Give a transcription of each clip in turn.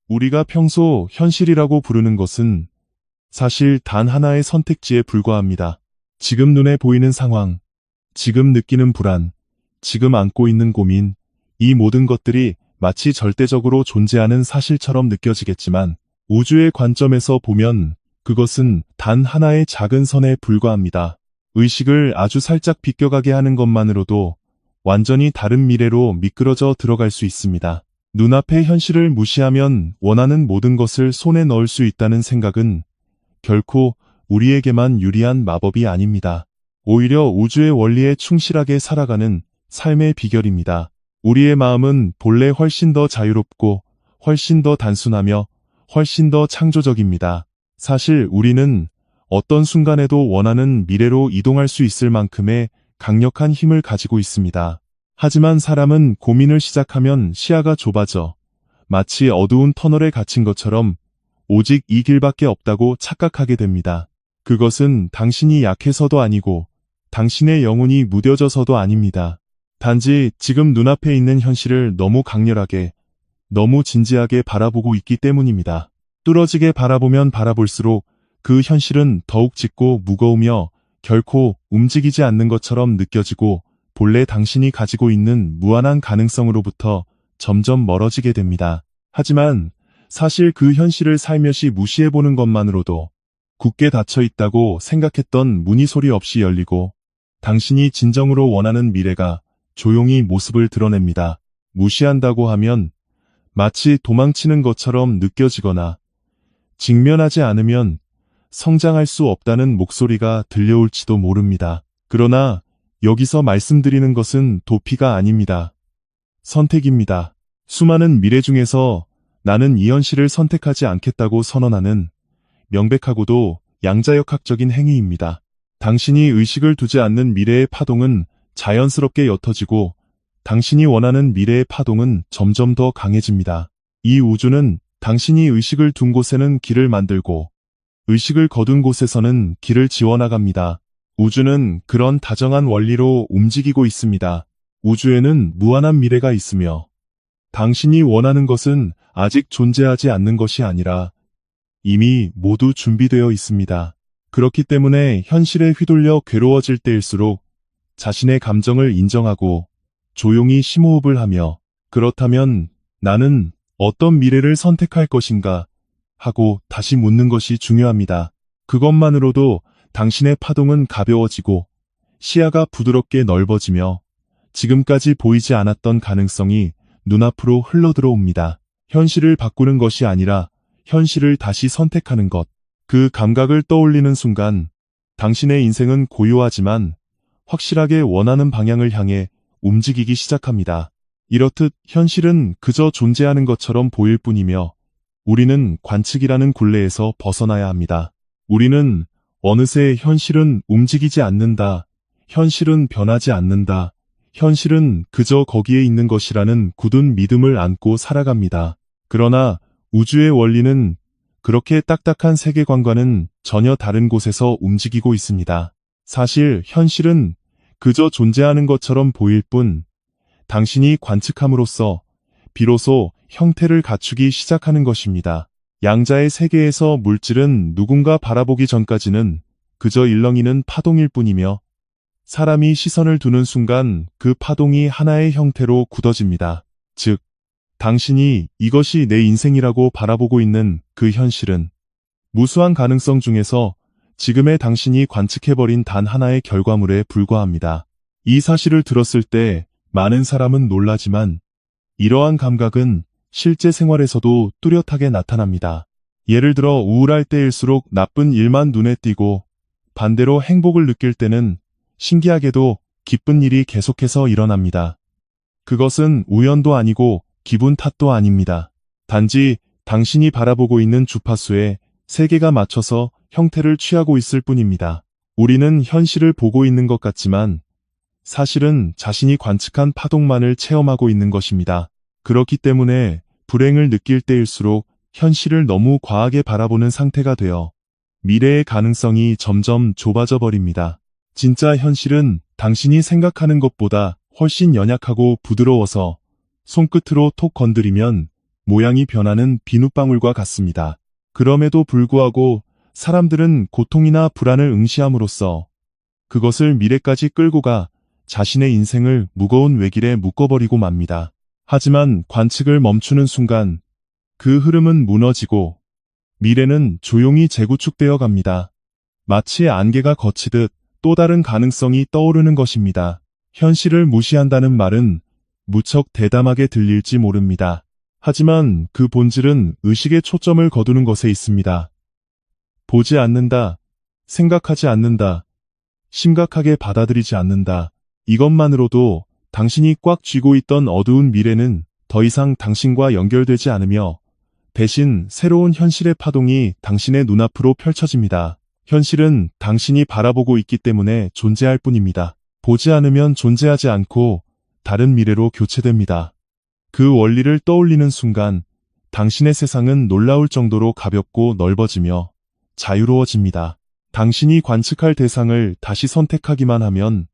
우리가 평소 현실이라고 부르는 것은 사실 단 하나의 선택지에 불과합니다. 지금 눈에 보이는 상황, 지금 느끼는 불안, 지금 안고 있는 고민, 이 모든 것들이 마치 절대적으로 존재하는 사실처럼 느껴지겠지만 우주의 관점에서 보면 그것은 단 하나의 작은 선에 불과합니다. 의식을 아주 살짝 비껴가게 하는 것만으로도 완전히 다른 미래로 미끄러져 들어갈 수 있습니다. 눈앞의 현실을 무시하면 원하는 모든 것을 손에 넣을 수 있다는 생각은 결코 우리에게만 유리한 마법이 아닙니다. 오히려 우주의 원리에 충실하게 살아가는 삶의 비결입니다. 우리의 마음은 본래 훨씬 더 자유롭고 훨씬 더 단순하며 훨씬 더 창조적입니다. 사실 우리는 어떤 순간에도 원하는 미래로 이동할 수 있을 만큼의 강력한 힘을 가지고 있습니다. 하지만 사람은 고민을 시작하면 시야가 좁아져 마치 어두운 터널에 갇힌 것처럼 오직 이 길밖에 없다고 착각하게 됩니다. 그것은 당신이 약해서도 아니고 당신의 영혼이 무뎌져서도 아닙니다. 단지 지금 눈앞에 있는 현실을 너무 강렬하게, 너무 진지하게 바라보고 있기 때문입니다. 뚫어지게 바라보면 바라볼수록 그 현실은 더욱 짙고 무거우며 결코 움직이지 않는 것처럼 느껴지고 본래 당신이 가지고 있는 무한한 가능성으로부터 점점 멀어지게 됩니다. 하지만 사실 그 현실을 살며시 무시해보는 것만으로도 굳게 닫혀 있다고 생각했던 문이 소리 없이 열리고 당신이 진정으로 원하는 미래가 조용히 모습을 드러냅니다. 무시한다고 하면 마치 도망치는 것처럼 느껴지거나 직면하지 않으면 성장할 수 없다는 목소리가 들려올지도 모릅니다. 그러나 여기서 말씀드리는 것은 도피가 아닙니다. 선택입니다. 수많은 미래 중에서 나는 이 현실을 선택하지 않겠다고 선언하는 명백하고도 양자역학적인 행위입니다. 당신이 의식을 두지 않는 미래의 파동은 자연스럽게 옅어지고 당신이 원하는 미래의 파동은 점점 더 강해집니다. 이 우주는 당신이 의식을 둔 곳에는 길을 만들고 의식을 거둔 곳에서는 길을 지워나갑니다. 우주는 그런 다정한 원리로 움직이고 있습니다. 우주에는 무한한 미래가 있으며 당신이 원하는 것은 아직 존재하지 않는 것이 아니라 이미 모두 준비되어 있습니다. 그렇기 때문에 현실에 휘둘려 괴로워질 때일수록 자신의 감정을 인정하고 조용히 심호흡을 하며 그렇다면 나는 어떤 미래를 선택할 것인가 하고 다시 묻는 것이 중요합니다. 그것만으로도 당신의 파동은 가벼워지고 시야가 부드럽게 넓어지며 지금까지 보이지 않았던 가능성이 눈앞으로 흘러들어옵니다. 현실을 바꾸는 것이 아니라 현실을 다시 선택하는 것. 그 감각을 떠올리는 순간 당신의 인생은 고요하지만 확실하게 원하는 방향을 향해 움직이기 시작합니다. 이렇듯 현실은 그저 존재하는 것처럼 보일 뿐이며 우리는 관측이라는 굴레에서 벗어나야 합니다. 우리는 어느새 현실은 움직이지 않는다. 현실은 변하지 않는다. 현실은 그저 거기에 있는 것이라는 굳은 믿음을 안고 살아갑니다. 그러나 우주의 원리는 그렇게 딱딱한 세계관과는 전혀 다른 곳에서 움직이고 있습니다. 사실 현실은 그저 존재하는 것처럼 보일 뿐 당신이 관측함으로써 비로소 형태를 갖추기 시작하는 것입니다. 양자의 세계에서 물질은 누군가 바라보기 전까지는 그저 일렁이는 파동일 뿐이며 사람이 시선을 두는 순간 그 파동이 하나의 형태로 굳어집니다. 즉, 당신이 이것이 내 인생이라고 바라보고 있는 그 현실은 무수한 가능성 중에서 지금의 당신이 관측해버린 단 하나의 결과물에 불과합니다. 이 사실을 들었을 때 많은 사람은 놀라지만 이러한 감각은 실제 생활에서도 뚜렷하게 나타납니다. 예를 들어 우울할 때일수록 나쁜 일만 눈에 띄고 반대로 행복을 느낄 때는 신기하게도 기쁜 일이 계속해서 일어납니다. 그것은 우연도 아니고 기분 탓도 아닙니다. 단지 당신이 바라보고 있는 주파수에 세계가 맞춰서 형태를 취하고 있을 뿐입니다. 우리는 현실을 보고 있는 것 같지만 사실은 자신이 관측한 파동만을 체험하고 있는 것입니다. 그렇기 때문에 불행을 느낄 때일수록 현실을 너무 과하게 바라보는 상태가 되어 미래의 가능성이 점점 좁아져 버립니다. 진짜 현실은 당신이 생각하는 것보다 훨씬 연약하고 부드러워서 손끝으로 톡 건드리면 모양이 변하는 비눗방울과 같습니다. 그럼에도 불구하고 사람들은 고통이나 불안을 응시함으로써 그것을 미래까지 끌고 가 자신의 인생을 무거운 외길에 묶어버리고 맙니다. 하지만 관측을 멈추는 순간 그 흐름은 무너지고 미래는 조용히 재구축되어 갑니다. 마치 안개가 걷히듯 또 다른 가능성이 떠오르는 것입니다. 현실을 무시한다는 말은 무척 대담하게 들릴지 모릅니다. 하지만 그 본질은 의식의 초점을 거두는 것에 있습니다. 보지 않는다, 생각하지 않는다, 심각하게 받아들이지 않는다. 이것만으로도 당신이 꽉 쥐고 있던 어두운 미래는 더 이상 당신과 연결되지 않으며 대신 새로운 현실의 파동이 당신의 눈앞으로 펼쳐집니다. 현실은 당신이 바라보고 있기 때문에 존재할 뿐입니다. 보지 않으면 존재하지 않고 다른 미래로 교체됩니다. 그 원리를 떠올리는 순간 당신의 세상은 놀라울 정도로 가볍고 넓어지며 자유로워집니다. 당신이 관측할 대상을 다시 선택하기만 하면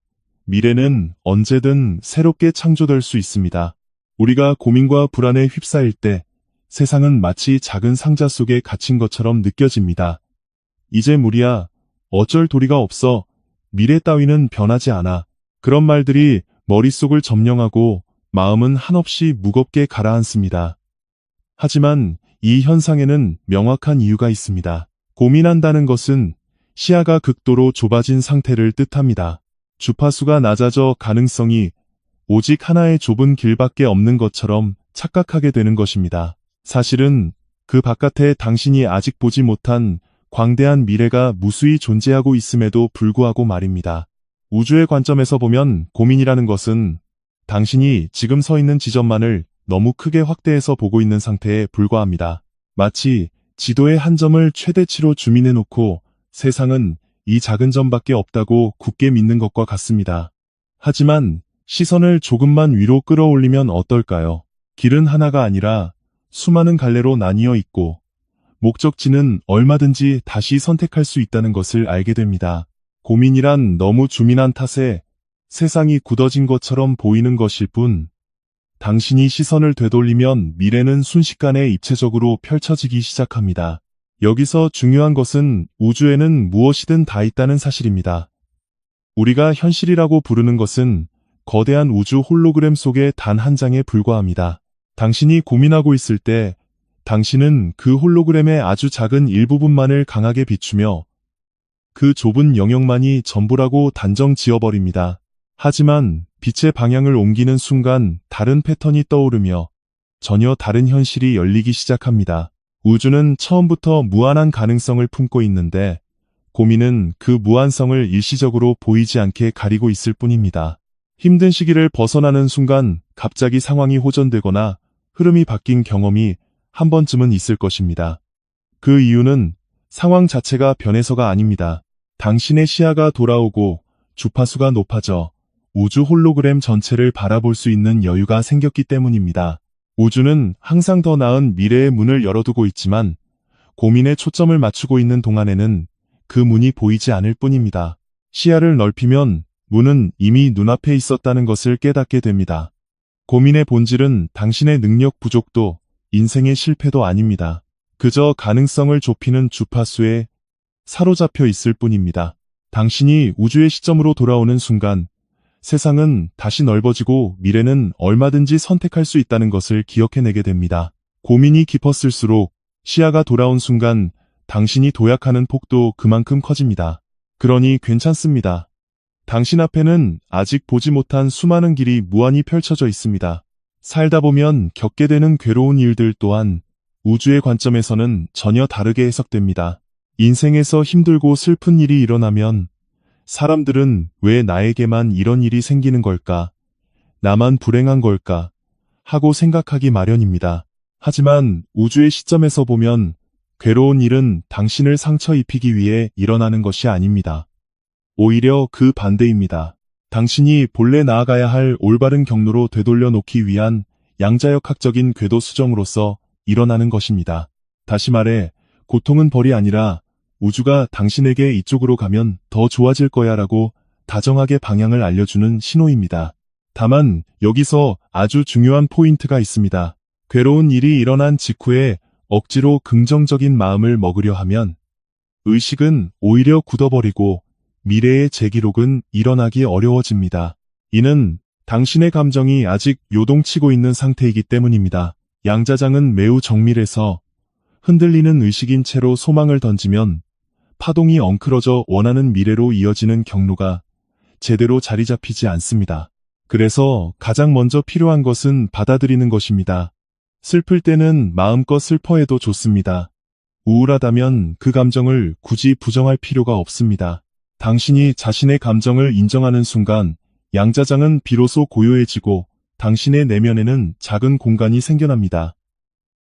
미래는 언제든 새롭게 창조될 수 있습니다. 우리가 고민과 불안에 휩싸일 때 세상은 마치 작은 상자 속에 갇힌 것처럼 느껴집니다. 이제 무리야, 어쩔 도리가 없어, 미래 따위는 변하지 않아. 그런 말들이 머릿속을 점령하고 마음은 한없이 무겁게 가라앉습니다. 하지만 이 현상에는 명확한 이유가 있습니다. 고민한다는 것은 시야가 극도로 좁아진 상태를 뜻합니다. 주파수가 낮아져 가능성이 오직 하나의 좁은 길밖에 없는 것처럼 착각하게 되는 것입니다. 사실은 그 바깥에 당신이 아직 보지 못한 광대한 미래가 무수히 존재하고 있음에도 불구하고 말입니다. 우주의 관점에서 보면 고민이라는 것은 당신이 지금 서 있는 지점만을 너무 크게 확대해서 보고 있는 상태에 불과합니다. 마치 지도의 한 점을 최대치로 줌인해놓고 세상은 이 작은 점밖에 없다고 굳게 믿는 것과 같습니다. 하지만 시선을 조금만 위로 끌어올리면 어떨까요? 길은 하나가 아니라 수많은 갈래로 나뉘어 있고 목적지는 얼마든지 다시 선택할 수 있다는 것을 알게 됩니다. 고민이란 너무 줌인한 탓에 세상이 굳어진 것처럼 보이는 것일 뿐, 당신이 시선을 되돌리면 미래는 순식간에 입체적으로 펼쳐지기 시작합니다. 여기서 중요한 것은 우주에는 무엇이든 다 있다는 사실입니다. 우리가 현실이라고 부르는 것은 거대한 우주 홀로그램 속의 단 한 장에 불과합니다. 당신이 고민하고 있을 때 당신은 그 홀로그램의 아주 작은 일부분만을 강하게 비추며 그 좁은 영역만이 전부라고 단정 지어버립니다. 하지만 빛의 방향을 옮기는 순간 다른 패턴이 떠오르며 전혀 다른 현실이 열리기 시작합니다. 우주는 처음부터 무한한 가능성을 품고 있는데 고민은 그 무한성을 일시적으로 보이지 않게 가리고 있을 뿐입니다. 힘든 시기를 벗어나는 순간 갑자기 상황이 호전되거나 흐름이 바뀐 경험이 한 번쯤은 있을 것입니다. 그 이유는 상황 자체가 변해서가 아닙니다. 당신의 시야가 돌아오고 주파수가 높아져 우주 홀로그램 전체를 바라볼 수 있는 여유가 생겼기 때문입니다. 우주는 항상 더 나은 미래의 문을 열어두고 있지만 고민에 초점을 맞추고 있는 동안에는 그 문이 보이지 않을 뿐입니다. 시야를 넓히면 문은 이미 눈앞에 있었다는 것을 깨닫게 됩니다. 고민의 본질은 당신의 능력 부족도 인생의 실패도 아닙니다. 그저 가능성을 좁히는 주파수에 사로잡혀 있을 뿐입니다. 당신이 우주의 시점으로 돌아오는 순간 세상은 다시 넓어지고 미래는 얼마든지 선택할 수 있다는 것을 기억해내게 됩니다. 고민이 깊었을수록 시야가 돌아온 순간 당신이 도약하는 폭도 그만큼 커집니다. 그러니 괜찮습니다. 당신 앞에는 아직 보지 못한 수많은 길이 무한히 펼쳐져 있습니다. 살다 보면 겪게 되는 괴로운 일들 또한 우주의 관점에서는 전혀 다르게 해석됩니다. 인생에서 힘들고 슬픈 일이 일어나면 사람들은 왜 나에게만 이런 일이 생기는 걸까? 나만 불행한 걸까? 하고 생각하기 마련입니다. 하지만 우주의 시점에서 보면 괴로운 일은 당신을 상처 입히기 위해 일어나는 것이 아닙니다. 오히려 그 반대입니다. 당신이 본래 나아가야 할 올바른 경로로 되돌려 놓기 위한 양자역학적인 궤도 수정으로서 일어나는 것입니다. 다시 말해, 고통은 벌이 아니라 우주가 당신에게 이쪽으로 가면 더 좋아질 거야 라고 다정하게 방향을 알려주는 신호입니다. 다만 여기서 아주 중요한 포인트가 있습니다. 괴로운 일이 일어난 직후에 억지로 긍정적인 마음을 먹으려 하면 의식은 오히려 굳어버리고 미래의 재기록은 일어나기 어려워집니다. 이는 당신의 감정이 아직 요동치고 있는 상태이기 때문입니다. 양자장은 매우 정밀해서 흔들리는 의식인 채로 소망을 던지면 파동이 엉클어져 원하는 미래로 이어지는 경로가 제대로 자리 잡히지 않습니다. 그래서 가장 먼저 필요한 것은 받아들이는 것입니다. 슬플 때는 마음껏 슬퍼해도 좋습니다. 우울하다면 그 감정을 굳이 부정할 필요가 없습니다. 당신이 자신의 감정을 인정하는 순간 양자장은 비로소 고요해지고 당신의 내면에는 작은 공간이 생겨납니다.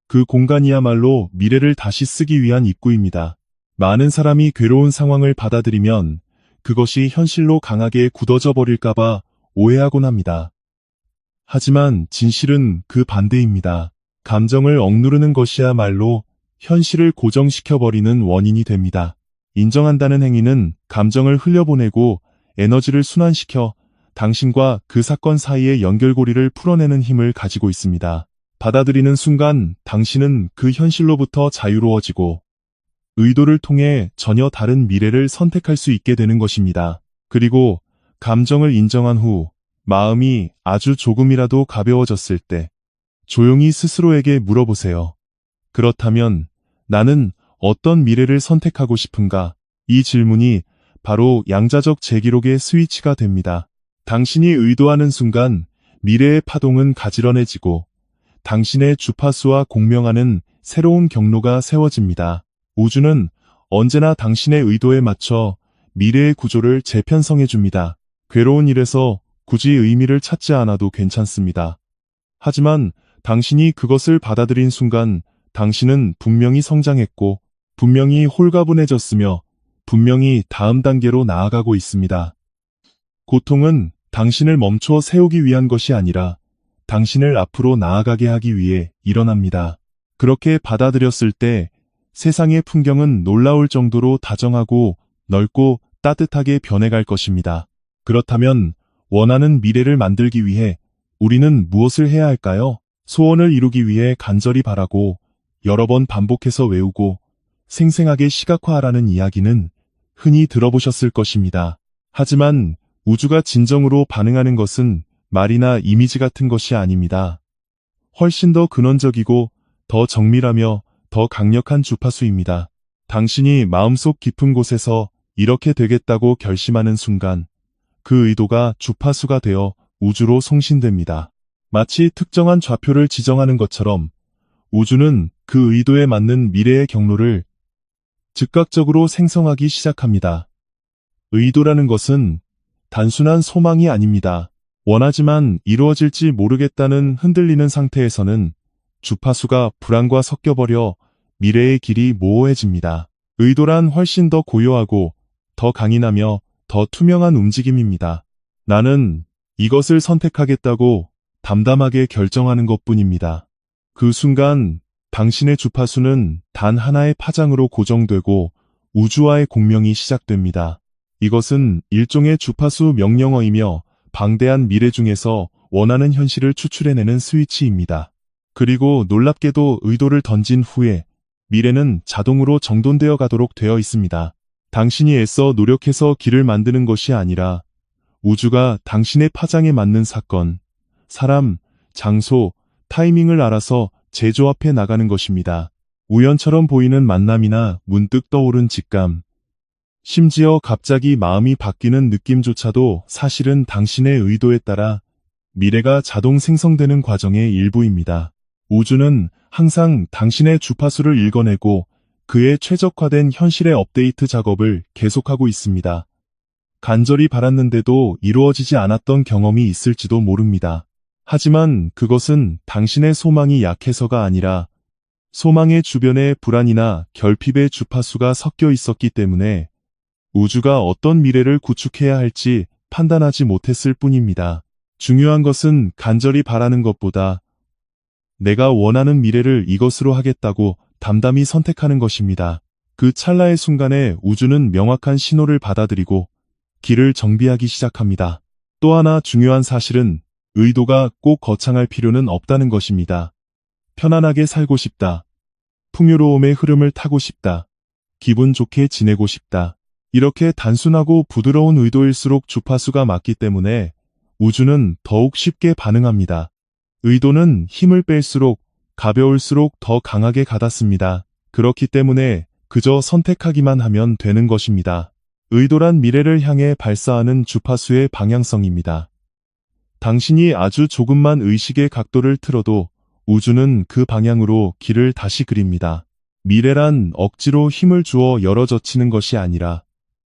그 공간이야말로 미래를 다시 쓰기 위한 입구입니다. 많은 사람이 괴로운 상황을 받아들이면 그것이 현실로 강하게 굳어져 버릴까봐 오해하곤 합니다. 하지만 진실은 그 반대입니다. 감정을 억누르는 것이야말로 현실을 고정시켜버리는 원인이 됩니다. 인정한다는 행위는 감정을 흘려보내고 에너지를 순환시켜 당신과 그 사건 사이의 연결고리를 풀어내는 힘을 가지고 있습니다. 받아들이는 순간 당신은 그 현실로부터 자유로워지고 의도를 통해 전혀 다른 미래를 선택할 수 있게 되는 것입니다. 그리고 감정을 인정한 후 마음이 아주 조금이라도 가벼워졌을 때 조용히 스스로에게 물어보세요. 그렇다면 나는 어떤 미래를 선택하고 싶은가? 이 질문이 바로 양자적 재기록의 스위치가 됩니다. 당신이 의도하는 순간 미래의 파동은 가지런해지고 당신의 주파수와 공명하는 새로운 경로가 세워집니다. 우주는 언제나 당신의 의도에 맞춰 미래의 구조를 재편성해줍니다. 괴로운 일에서 굳이 의미를 찾지 않아도 괜찮습니다. 하지만 당신이 그것을 받아들인 순간 당신은 분명히 성장했고 분명히 홀가분해졌으며 분명히 다음 단계로 나아가고 있습니다. 고통은 당신을 멈춰 세우기 위한 것이 아니라 당신을 앞으로 나아가게 하기 위해 일어납니다. 그렇게 받아들였을 때 세상의 풍경은 놀라울 정도로 다정하고 넓고 따뜻하게 변해갈 것입니다. 그렇다면 원하는 미래를 만들기 위해 우리는 무엇을 해야 할까요? 소원을 이루기 위해 간절히 바라고 여러 번 반복해서 외우고 생생하게 시각화하라는 이야기는 흔히 들어보셨을 것입니다. 하지만 우주가 진정으로 반응하는 것은 말이나 이미지 같은 것이 아닙니다. 훨씬 더 근원적이고 더 정밀하며 더 강력한 주파수입니다. 당신이 마음속 깊은 곳에서 이렇게 되겠다고 결심하는 순간 그 의도가 주파수가 되어 우주로 송신됩니다. 마치 특정한 좌표를 지정하는 것처럼 우주는 그 의도에 맞는 미래의 경로를 즉각적으로 생성하기 시작합니다. 의도라는 것은 단순한 소망이 아닙니다. 원하지만 이루어질지 모르겠다는 흔들리는 상태에서는 주파수가 불안과 섞여버려 미래의 길이 모호해집니다. 의도란 훨씬 더 고요하고 더 강인하며 더 투명한 움직임입니다. 나는 이것을 선택하겠다고 담담하게 결정하는 것뿐입니다. 그 순간 당신의 주파수는 단 하나의 파장으로 고정되고 우주와의 공명이 시작됩니다. 이것은 일종의 주파수 명령어이며 방대한 미래 중에서 원하는 현실을 추출해내는 스위치입니다. 그리고 놀랍게도 의도를 던진 후에 미래는 자동으로 정돈되어 가도록 되어 있습니다. 당신이 애써 노력해서 길을 만드는 것이 아니라 우주가 당신의 파장에 맞는 사건, 사람, 장소, 타이밍을 알아서 재조합해 나가는 것입니다. 우연처럼 보이는 만남이나 문득 떠오른 직감, 심지어 갑자기 마음이 바뀌는 느낌조차도 사실은 당신의 의도에 따라 미래가 자동 생성되는 과정의 일부입니다. 우주는 항상 당신의 주파수를 읽어내고 그에 최적화된 현실의 업데이트 작업을 계속하고 있습니다. 간절히 바랐는데도 이루어지지 않았던 경험이 있을지도 모릅니다. 하지만 그것은 당신의 소망이 약해서가 아니라 소망의 주변에 불안이나 결핍의 주파수가 섞여 있었기 때문에 우주가 어떤 미래를 구축해야 할지 판단하지 못했을 뿐입니다. 중요한 것은 간절히 바라는 것보다 내가 원하는 미래를 이것으로 하겠다고 담담히 선택하는 것입니다. 그 찰나의 순간에 우주는 명확한 신호를 받아들이고 길을 정비하기 시작합니다. 또 하나 중요한 사실은 의도가 꼭 거창할 필요는 없다는 것입니다. 편안하게 살고 싶다. 풍요로움의 흐름을 타고 싶다. 기분 좋게 지내고 싶다. 이렇게 단순하고 부드러운 의도일수록 주파수가 맞기 때문에 우주는 더욱 쉽게 반응합니다. 의도는 힘을 뺄수록 가벼울수록 더 강하게 가닿습니다. 그렇기 때문에 그저 선택하기만 하면 되는 것입니다. 의도란 미래를 향해 발사하는 주파수의 방향성입니다. 당신이 아주 조금만 의식의 각도를 틀어도 우주는 그 방향으로 길을 다시 그립니다. 미래란 억지로 힘을 주어 열어젖히는 것이 아니라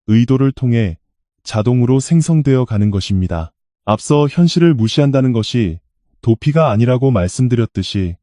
의도를 통해 자동으로 생성되어 가는 것입니다. 앞서 현실을 무시한다는 것이 도피가 아니라고 말씀드렸듯이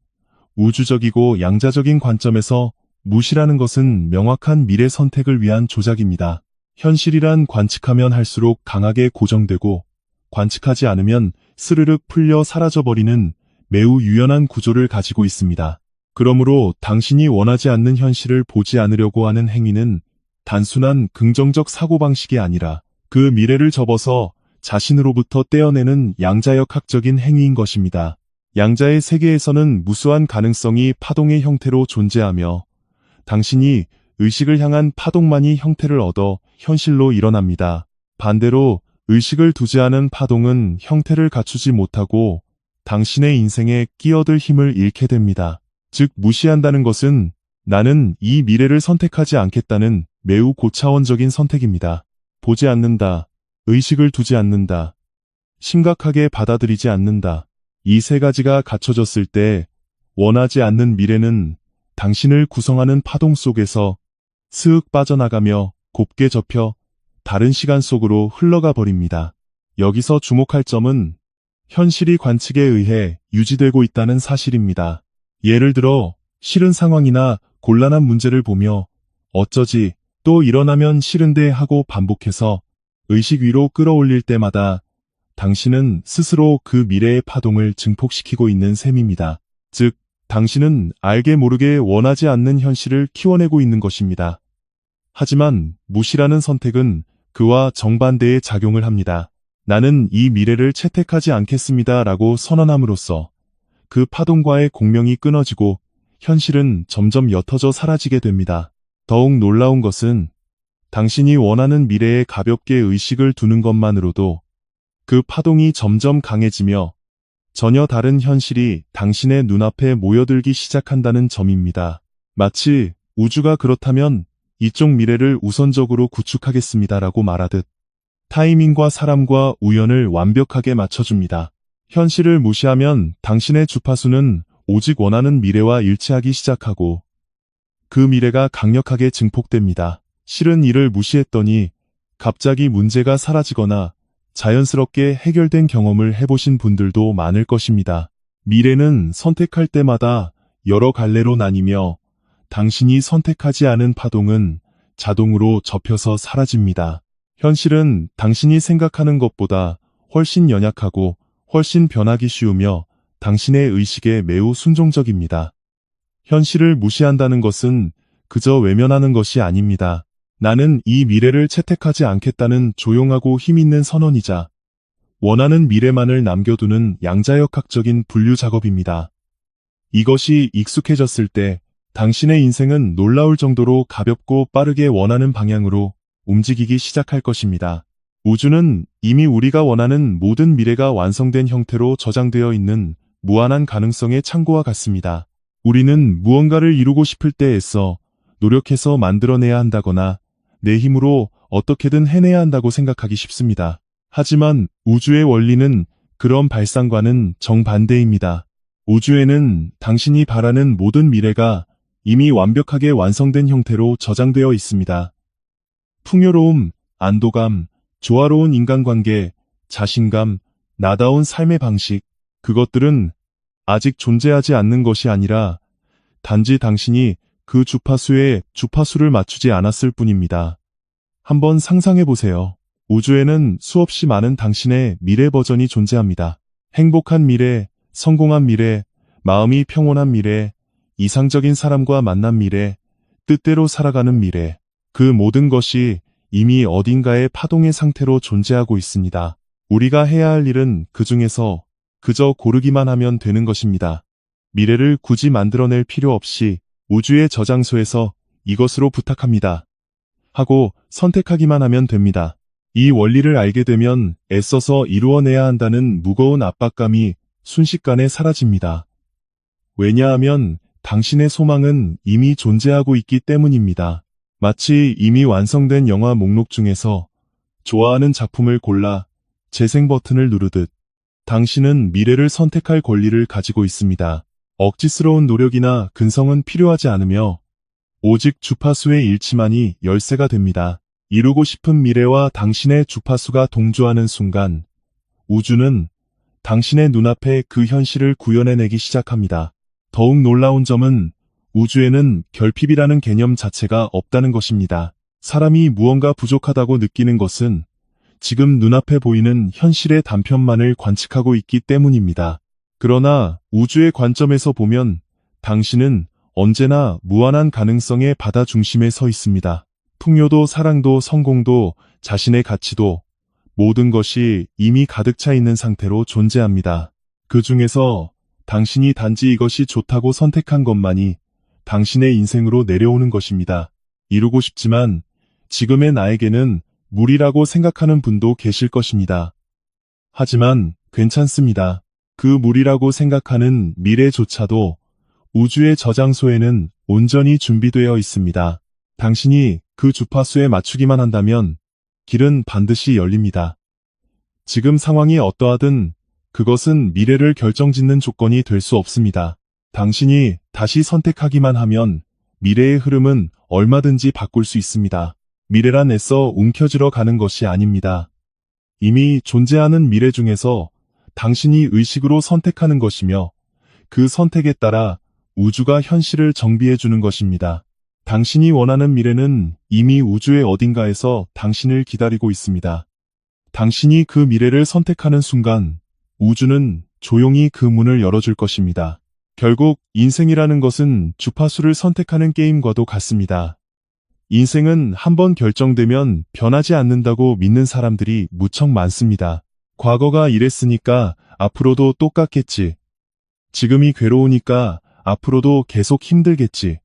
우주적이고 양자적인 관점에서 무시라는 것은 명확한 미래 선택을 위한 조작입니다. 현실이란 관측하면 할수록 강하게 고정되고 관측하지 않으면 스르륵 풀려 사라져버리는 매우 유연한 구조를 가지고 있습니다. 그러므로 당신이 원하지 않는 현실을 보지 않으려고 하는 행위는 단순한 긍정적 사고방식이 아니라 그 미래를 접어서 자신으로부터 떼어내는 양자역학적인 행위인 것입니다. 양자의 세계에서는 무수한 가능성이 파동의 형태로 존재하며 당신이 의식을 향한 파동만이 형태를 얻어 현실로 일어납니다. 반대로 의식을 두지 않은 파동은 형태를 갖추지 못하고 당신의 인생에 끼어들 힘을 잃게 됩니다. 즉 무시한다는 것은 나는 이 미래를 선택하지 않겠다는 매우 고차원적인 선택입니다. 보지 않는다. 의식을 두지 않는다. 심각하게 받아들이지 않는다. 이 세 가지가 갖춰졌을 때 원하지 않는 미래는 당신을 구성하는 파동 속에서 스윽 빠져나가며 곱게 접혀 다른 시간 속으로 흘러가 버립니다. 여기서 주목할 점은 현실이 관측에 의해 유지되고 있다는 사실입니다. 예를 들어 싫은 상황이나 곤란한 문제를 보며 어쩌지 또 일어나면 싫은데 하고 반복해서 의식 위로 끌어올릴 때마다 당신은 스스로 그 미래의 파동을 증폭시키고 있는 셈입니다. 즉, 당신은 알게 모르게 원하지 않는 현실을 키워내고 있는 것입니다. 하지만 무시라는 선택은 그와 정반대의 작용을 합니다. 나는 이 미래를 채택하지 않겠습니다 라고 선언함으로써 그 파동과의 공명이 끊어지고 현실은 점점 옅어져 사라지게 됩니다. 더욱 놀라운 것은 당신이 원하는 미래에 가볍게 의식을 두는 것만으로도 그 파동이 점점 강해지며 전혀 다른 현실이 당신의 눈앞에 모여들기 시작한다는 점입니다. 마치 우주가 그렇다면 이쪽 미래를 우선적으로 구축하겠습니다라고 말하듯 타이밍과 사람과 우연을 완벽하게 맞춰줍니다. 현실을 무시하면 당신의 주파수는 오직 원하는 미래와 일치하기 시작하고 그 미래가 강력하게 증폭됩니다. 싫은 일을 무시했더니 갑자기 문제가 사라지거나 자연스럽게 해결된 경험을 해보신 분들도 많을 것입니다. 미래는 선택할 때마다 여러 갈래로 나뉘며 당신이 선택하지 않은 파동은 자동으로 접혀서 사라집니다. 현실은 당신이 생각하는 것보다 훨씬 연약하고 훨씬 변하기 쉬우며 당신의 의식에 매우 순종적입니다. 현실을 무시한다는 것은 그저 외면하는 것이 아닙니다. 나는 이 미래를 채택하지 않겠다는 조용하고 힘있는 선언이자 원하는 미래만을 남겨두는 양자역학적인 분류 작업입니다. 이것이 익숙해졌을 때 당신의 인생은 놀라울 정도로 가볍고 빠르게 원하는 방향으로 움직이기 시작할 것입니다. 우주는 이미 우리가 원하는 모든 미래가 완성된 형태로 저장되어 있는 무한한 가능성의 창고와 같습니다. 우리는 무언가를 이루고 싶을 때 애써 노력해서 만들어내야 한다거나 내 힘으로 어떻게든 해내야 한다고 생각하기 쉽습니다. 하지만 우주의 원리는 그런 발상과는 정반대입니다. 우주에는 당신이 바라는 모든 미래가 이미 완벽하게 완성된 형태로 저장되어 있습니다. 풍요로움, 안도감, 조화로운 인간관계, 자신감, 나다운 삶의 방식, 그것들은 아직 존재하지 않는 것이 아니라 단지 당신이 그 주파수에 주파수를 맞추지 않았을 뿐입니다. 한번 상상해 보세요. 우주에는 수없이 많은 당신의 미래 버전이 존재합니다. 행복한 미래, 성공한 미래, 마음이 평온한 미래, 이상적인 사람과 만난 미래, 뜻대로 살아가는 미래. 그 모든 것이 이미 어딘가의 파동의 상태로 존재하고 있습니다. 우리가 해야 할 일은 그 중에서 그저 고르기만 하면 되는 것입니다. 미래를 굳이 만들어낼 필요 없이 우주의 저장소에서 이것으로 부탁합니다. 하고 선택하기만 하면 됩니다. 이 원리를 알게 되면 애써서 이루어내야 한다는 무거운 압박감이 순식간에 사라집니다. 왜냐하면 당신의 소망은 이미 존재하고 있기 때문입니다. 마치 이미 완성된 영화 목록 중에서 좋아하는 작품을 골라 재생 버튼을 누르듯 당신은 미래를 선택할 권리를 가지고 있습니다. 억지스러운 노력이나 근성은 필요하지 않으며 오직 주파수의 일치만이 열쇠가 됩니다. 이루고 싶은 미래와 당신의 주파수가 동조하는 순간 우주는 당신의 눈앞에 그 현실을 구현해내기 시작합니다. 더욱 놀라운 점은 우주에는 결핍이라는 개념 자체가 없다는 것입니다. 사람이 무언가 부족하다고 느끼는 것은 지금 눈앞에 보이는 현실의 단편만을 관측하고 있기 때문입니다. 그러나 우주의 관점에서 보면 당신은 언제나 무한한 가능성의 바다 중심에 서 있습니다. 풍요도 사랑도 성공도 자신의 가치도 모든 것이 이미 가득 차 있는 상태로 존재합니다. 그 중에서 당신이 단지 이것이 좋다고 선택한 것만이 당신의 인생으로 내려오는 것입니다. 이루고 싶지만 지금의 나에게는 무리라고 생각하는 분도 계실 것입니다. 하지만 괜찮습니다. 그 무리라고 생각하는 미래조차도 우주의 저장소에는 온전히 준비되어 있습니다. 당신이 그 주파수에 맞추기만 한다면 길은 반드시 열립니다. 지금 상황이 어떠하든 그것은 미래를 결정짓는 조건이 될 수 없습니다. 당신이 다시 선택하기만 하면 미래의 흐름은 얼마든지 바꿀 수 있습니다. 미래란 애써 움켜쥐러 가는 것이 아닙니다. 이미 존재하는 미래 중에서 당신이 의식으로 선택하는 것이며 그 선택에 따라 우주가 현실을 정비해주는 것입니다. 당신이 원하는 미래는 이미 우주의 어딘가에서 당신을 기다리고 있습니다. 당신이 그 미래를 선택하는 순간 우주는 조용히 그 문을 열어줄 것입니다. 결국 인생이라는 것은 주파수를 선택하는 게임과도 같습니다. 인생은 한번 결정되면 변하지 않는다고 믿는 사람들이 무척 많습니다. 과거가 이랬으니까 앞으로도 똑같겠지. 지금이 괴로우니까 앞으로도 계속 힘들겠지.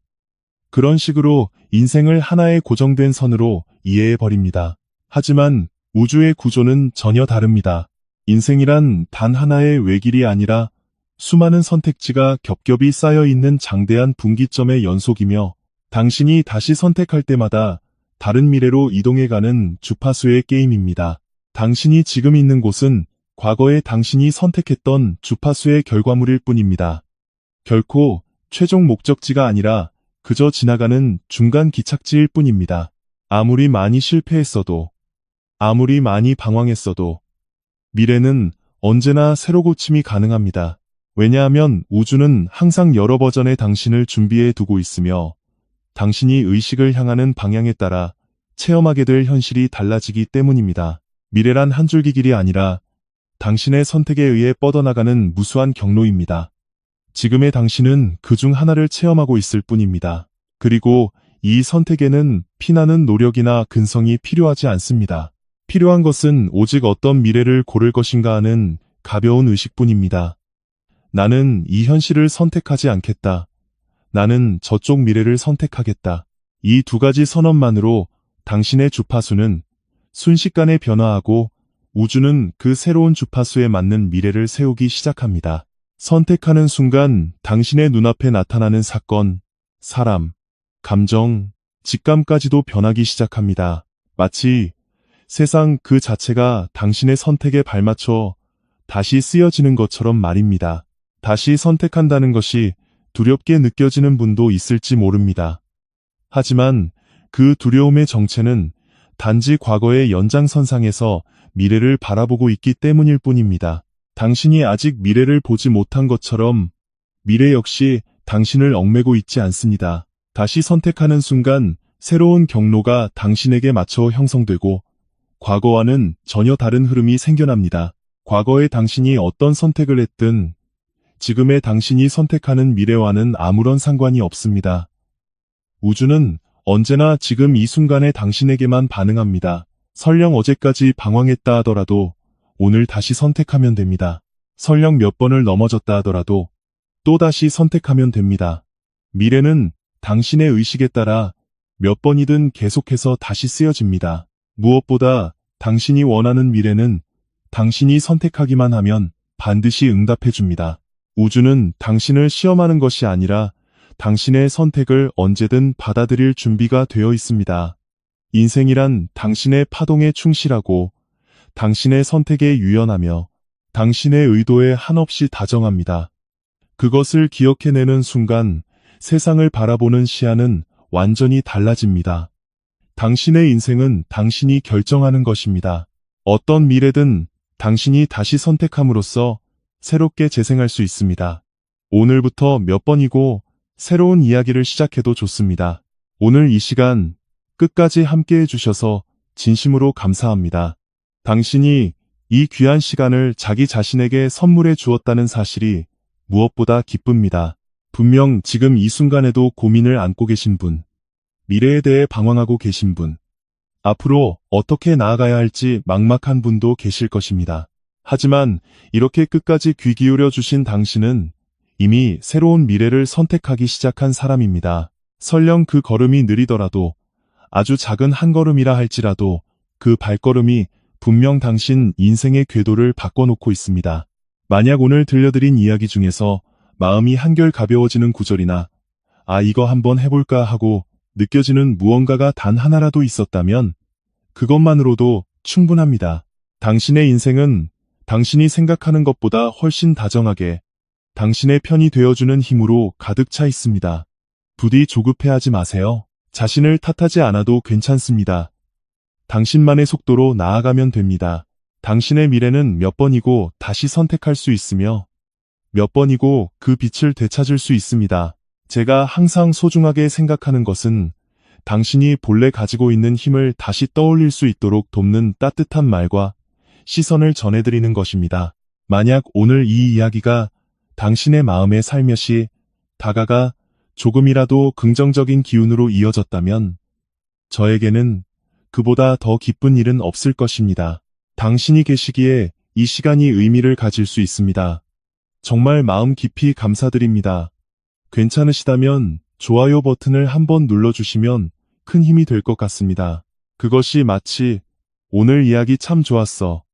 그런 식으로 인생을 하나의 고정된 선으로 이해해버립니다. 하지만 우주의 구조는 전혀 다릅니다. 인생이란 단 하나의 외길이 아니라 수많은 선택지가 겹겹이 쌓여있는 장대한 분기점의 연속이며 당신이 다시 선택할 때마다 다른 미래로 이동해가는 주파수의 게임입니다. 당신이 지금 있는 곳은 과거에 당신이 선택했던 주파수의 결과물일 뿐입니다. 결코 최종 목적지가 아니라 그저 지나가는 중간 기착지일 뿐입니다. 아무리 많이 실패했어도, 아무리 많이 방황했어도 미래는 언제나 새로 고침이 가능합니다. 왜냐하면 우주는 항상 여러 버전의 당신을 준비해 두고 있으며 당신이 의식을 향하는 방향에 따라 체험하게 될 현실이 달라지기 때문입니다. 미래란 한 줄기 길이 아니라 당신의 선택에 의해 뻗어나가는 무수한 경로입니다. 지금의 당신은 그중 하나를 체험하고 있을 뿐입니다. 그리고 이 선택에는 피나는 노력이나 근성이 필요하지 않습니다. 필요한 것은 오직 어떤 미래를 고를 것인가 하는 가벼운 의식뿐입니다. 나는 이 현실을 선택하지 않겠다. 나는 저쪽 미래를 선택하겠다. 이 두 가지 선언만으로 당신의 주파수는 순식간에 변화하고 우주는 그 새로운 주파수에 맞는 미래를 세우기 시작합니다. 선택하는 순간 당신의 눈앞에 나타나는 사건, 사람, 감정, 직감까지도 변하기 시작합니다. 마치 세상 그 자체가 당신의 선택에 발맞춰 다시 쓰여지는 것처럼 말입니다. 다시 선택한다는 것이 두렵게 느껴지는 분도 있을지 모릅니다. 하지만 그 두려움의 정체는 단지 과거의 연장선상에서 미래를 바라보고 있기 때문일 뿐입니다. 당신이 아직 미래를 보지 못한 것처럼 미래 역시 당신을 얽매고 있지 않습니다. 다시 선택하는 순간 새로운 경로가 당신에게 맞춰 형성되고 과거와는 전혀 다른 흐름이 생겨납니다. 과거의 당신이 어떤 선택을 했든 지금의 당신이 선택하는 미래와는 아무런 상관이 없습니다. 우주는 언제나 지금 이 순간에 당신에게만 반응합니다. 설령 어제까지 방황했다 하더라도 오늘 다시 선택하면 됩니다. 설령 몇 번을 넘어졌다 하더라도 또다시 선택하면 됩니다. 미래는 당신의 의식에 따라 몇 번이든 계속해서 다시 쓰여집니다. 무엇보다 당신이 원하는 미래는 당신이 선택하기만 하면 반드시 응답해줍니다. 우주는 당신을 시험하는 것이 아니라 당신의 선택을 언제든 받아들일 준비가 되어 있습니다. 인생이란 당신의 파동에 충실하고 당신의 선택에 유연하며 당신의 의도에 한없이 다정합니다. 그것을 기억해내는 순간 세상을 바라보는 시야는 완전히 달라집니다. 당신의 인생은 당신이 결정하는 것입니다. 어떤 미래든 당신이 다시 선택함으로써 새롭게 재생할 수 있습니다. 오늘부터 몇 번이고 새로운 이야기를 시작해도 좋습니다. 오늘 이 시간 끝까지 함께 해주셔서 진심으로 감사합니다. 당신이 이 귀한 시간을 자기 자신에게 선물해 주었다는 사실이 무엇보다 기쁩니다. 분명 지금 이 순간에도 고민을 안고 계신 분, 미래에 대해 방황하고 계신 분, 앞으로 어떻게 나아가야 할지 막막한 분도 계실 것입니다. 하지만 이렇게 끝까지 귀 기울여 주신 당신은 이미 새로운 미래를 선택하기 시작한 사람입니다. 설령 그 걸음이 느리더라도 아주 작은 한 걸음이라 할지라도 그 발걸음이 분명 당신 인생의 궤도를 바꿔놓고 있습니다. 만약 오늘 들려드린 이야기 중에서 마음이 한결 가벼워지는 구절이나 이거 한번 해볼까 하고 느껴지는 무언가가 단 하나라도 있었다면 그것만으로도 충분합니다. 당신의 인생은 당신이 생각하는 것보다 훨씬 다정하게 당신의 편이 되어주는 힘으로 가득 차 있습니다. 부디 조급해하지 마세요. 자신을 탓하지 않아도 괜찮습니다. 당신만의 속도로 나아가면 됩니다. 당신의 미래는 몇 번이고 다시 선택할 수 있으며 몇 번이고 그 빛을 되찾을 수 있습니다. 제가 항상 소중하게 생각하는 것은 당신이 본래 가지고 있는 힘을 다시 떠올릴 수 있도록 돕는 따뜻한 말과 시선을 전해드리는 것입니다. 만약 오늘 이 이야기가 당신의 마음에 살며시 다가가 조금이라도 긍정적인 기운으로 이어졌다면 저에게는 그보다 더 기쁜 일은 없을 것입니다. 당신이 계시기에 이 시간이 의미를 가질 수 있습니다. 정말 마음 깊이 감사드립니다. 괜찮으시다면 좋아요 버튼을 한번 눌러주시면 큰 힘이 될 것 같습니다. 그것이 마치 오늘 이야기 참 좋았어,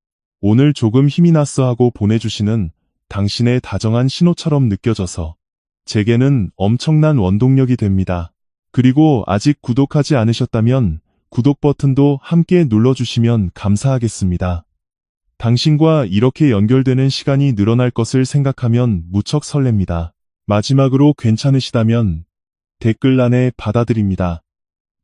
오늘 조금 힘이 났어 하고 보내주시는 당신의 다정한 신호처럼 느껴져서 제게는 엄청난 원동력이 됩니다. 그리고 아직 구독하지 않으셨다면 구독 버튼도 함께 눌러주시면 감사하겠습니다. 당신과 이렇게 연결되는 시간이 늘어날 것을 생각하면 무척 설렙니다. 마지막으로 괜찮으시다면 댓글란에 받아드립니다.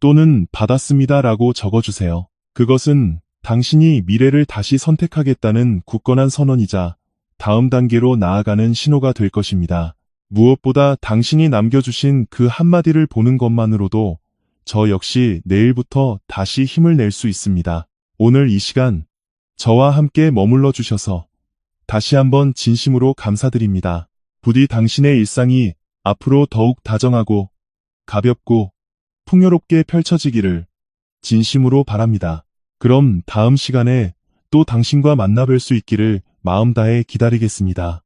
또는 받았습니다 라고 적어주세요. 그것은 당신이 미래를 다시 선택하겠다는 굳건한 선언이자 다음 단계로 나아가는 신호가 될 것입니다. 무엇보다 당신이 남겨주신 그 한마디를 보는 것만으로도 저 역시 내일부터 다시 힘을 낼 수 있습니다. 오늘 이 시간 저와 함께 머물러 주셔서 다시 한번 진심으로 감사드립니다. 부디 당신의 일상이 앞으로 더욱 다정하고 가볍고 풍요롭게 펼쳐지기를 진심으로 바랍니다. 그럼 다음 시간에 또 당신과 만나뵐 수 있기를 마음 다해 기다리겠습니다.